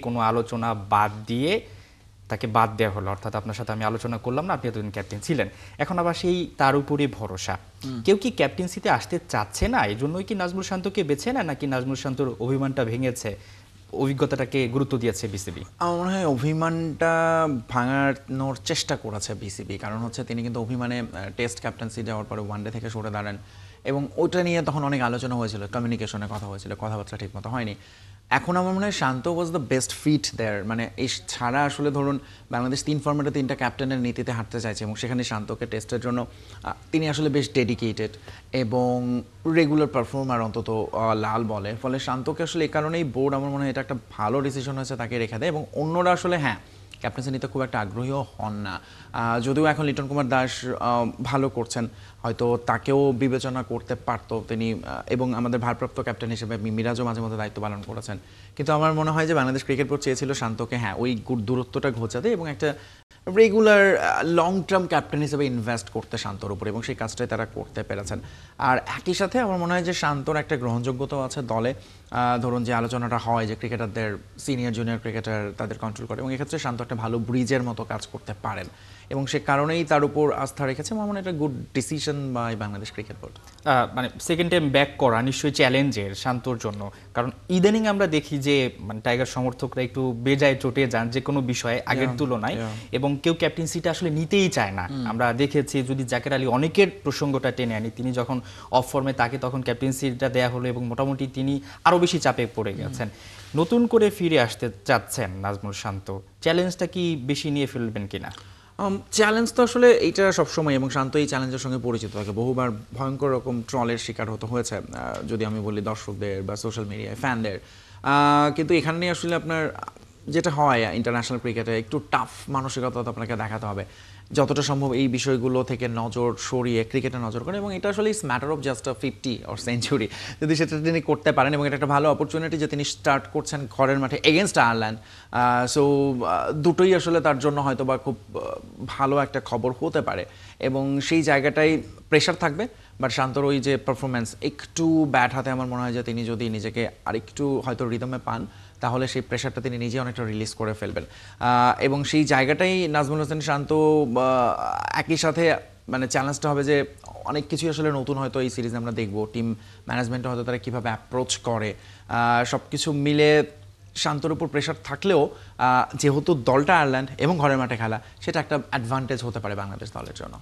কোনো আলোচনা বাদ দিয়ে তাকে বাদ দেওয়া হলো, অর্থাৎ আপনার সাথে আমি আলোচনা করলাম না, আপনি এতদিন ক্যাপ্টেন ছিলেন, এখন আবার সেই তার উপরে ভরসা। কেউ কি ক্যাপ্টেন্সিতে আসতে চাচ্ছে না, এই জন্যই কি নাজমুল শান্তকে বেছে না, নাকি নাজমুল শান্তর অভিমানটা ভেঙেছে, অভিজ্ঞতাটাকে গুরুত্ব দিয়েছে বিসিবি? আমার মনে হয় অভিমানটা ভাঙানোর চেষ্টা করেছে বিসিবি, কারণ হচ্ছে তিনি কিন্তু অভিমানে টেস্ট ক্যাপ্টেন্সি যাওয়ার পরে ওয়ানডে থেকে সরে দাঁড়ান এবং ওটা নিয়ে তখন অনেক আলোচনা হয়েছিল, কমিউনিকেশনে কথা হয়েছিল, কথাবার্তা ঠিক মতো হয়নি। এখন আমার মনে হয় শান্ত ওয়াজ দ্য বেস্ট ফিট দেয়ার, মানে এই ছাড়া আসলে ধরুন বাংলাদেশ 3 ফর্মেটে 3টা ক্যাপ্টেনের নীতিতে হাঁটতে চাইছে এবং সেখানে শান্তকে টেস্টের জন্য তিনি আসলে বেশ ডেডিকেটেড এবং রেগুলার পারফর্মার অন্তত লাল বলে, ফলে শান্তকে আসলে এই কারণেই বোর্ড আমার মনে হয় এটা একটা ভালো ডিসিশন হয়েছে তাকে রেখে দেয়। এবং অন্যরা আসলে হ্যাঁ ক্যাপ্টেন্সি নিতে খুব একটা আগ্রহীও হন না, যদিও এখন লিটন কুমার দাস ভালো করছেন, হয়তো তাকেও বিবেচনা করতে পারতো তিনি, এবং আমাদের ভারপ্রাপ্ত ক্যাপ্টেন হিসেবে মিরাজও মাঝে মধ্যে দায়িত্ব পালন করেছেন। কিন্তু আমার মনে হয় যে বাংলাদেশ ক্রিকেট বোর্ড চেয়েছিল শান্তকে হ্যাঁ ওই দূরত্বটা ঘোচাতে এবং একটা রেগুলার লং টার্ম ক্যাপ্টেন হিসেবে ইনভেস্ট করতে শান্তর উপর, এবং সেই কাজটাই তারা করতে পেরেছেন। আর একই সাথে আমার মনে হয় যে শান্তর একটা গ্রহণযোগ্যতাও আছে দলে, ধরুন যে আলোচনাটা হয় যে ক্রিকেটারদের সিনিয়র জুনিয়র ক্রিকেটার তাদের কন্ট্রোল করে, এবং এক্ষেত্রে শান্ত একটা ভালো ব্রিজের মতো কাজ করতে পারেন এবং সে কারণেই তার উপর আস্থা রেখেছে। আমার মনে হয় এটা good decision by Bangladesh cricket board. মানে সেকেন্ড টাইম ব্যাক করা নিশ্চয়ই চ্যালেঞ্জের শান্তর জন্য, কারণ ইদানিং আমরা দেখি যে মানে টাইগার সমর্থকরা একটু বেজায় চটে যান যে কোনো বিষয়ে আগের তুলনায়, এবং কেউ ক্যাপ্টেন্সিটা আসলে নিতেই চায় না। আমরা দেখেছি যদি জাকের আলী অনেকের প্রসঙ্গটা টেনে আনি, তিনি যখন অফ ফর্মে তাকে তখন ক্যাপ্টেন্সিটা দেয়া হলো এবং মোটামুটি তিনি আরও বেশি চাপে পড়ে গেছেন। নতুন করে ফিরে আসতে চাচ্ছেন নাজমুল শান্ত, চ্যালেঞ্জটা কি বেশি নিয়ে ফেলবেন কিনা? চ্যালেঞ্জ তো আসলে এইটা সবসময়, এবং শান্ত এই চ্যালেঞ্জের সঙ্গে পরিচিত থাকে, বহুবার ভয়ঙ্কর রকম ট্রলের শিকার হতে হয়েছে, যদি আমি বলি দর্শকদের বা সোশ্যাল মিডিয়ায় ফ্যানদের। কিন্তু এখানে আসলে আপনার যেটা হয় ইন্টারন্যাশনাল ক্রিকেটে একটু টাফ মানসিকতা তো আপনাকে দেখাতে হবে, যতটা সম্ভব এই বিষয়গুলো থেকে নজর সরিয়ে ক্রিকেটে নজর করে, এবং এটা আসলে is matter of just 50 or century, যদি সেটা তিনি করতে পারেন, এবং এটা একটা ভালো অপরচুনিটি যে তিনি স্টার্ট করছেন ঘরের মাঠে এগেনস্ট আয়ারল্যান্ড। সো দুটোই আসলে তার জন্য হয়তো বা খুব ভালো একটা খবর হতে পারে, এবং সেই জায়গাটাই প্রেশার থাকবে। বাট শান্তর ওই যে পারফরমেন্স একটু ব্যাট হাতে আমার মনে হয় যে তিনি যদি নিজেকে আরেকটু হয়তো রিদমে পান, তাহলে সেই প্রেশারটা তিনি নিজে অনেকটা রিলিজ করে ফেলবেন, এবং সেই জায়গাটাই নাজমুল হোসেন শান্ত একই সাথে মানে চ্যালেঞ্জটা হবে যে অনেক কিছুই আসলে নতুন হয়তো এই সিরিজে আমরা দেখবো, টিম ম্যানেজমেন্টও হয়তো তারা কীভাবে অ্যাপ্রোচ করে, সব কিছু মিলে শান্তর উপর প্রেশার থাকলেও যেহেতু দলটা আয়ারল্যান্ড এবং ঘরের মাঠে খেলা, সেটা একটা অ্যাডভান্টেজ হতে পারে বাংলাদেশ দলের জন্য।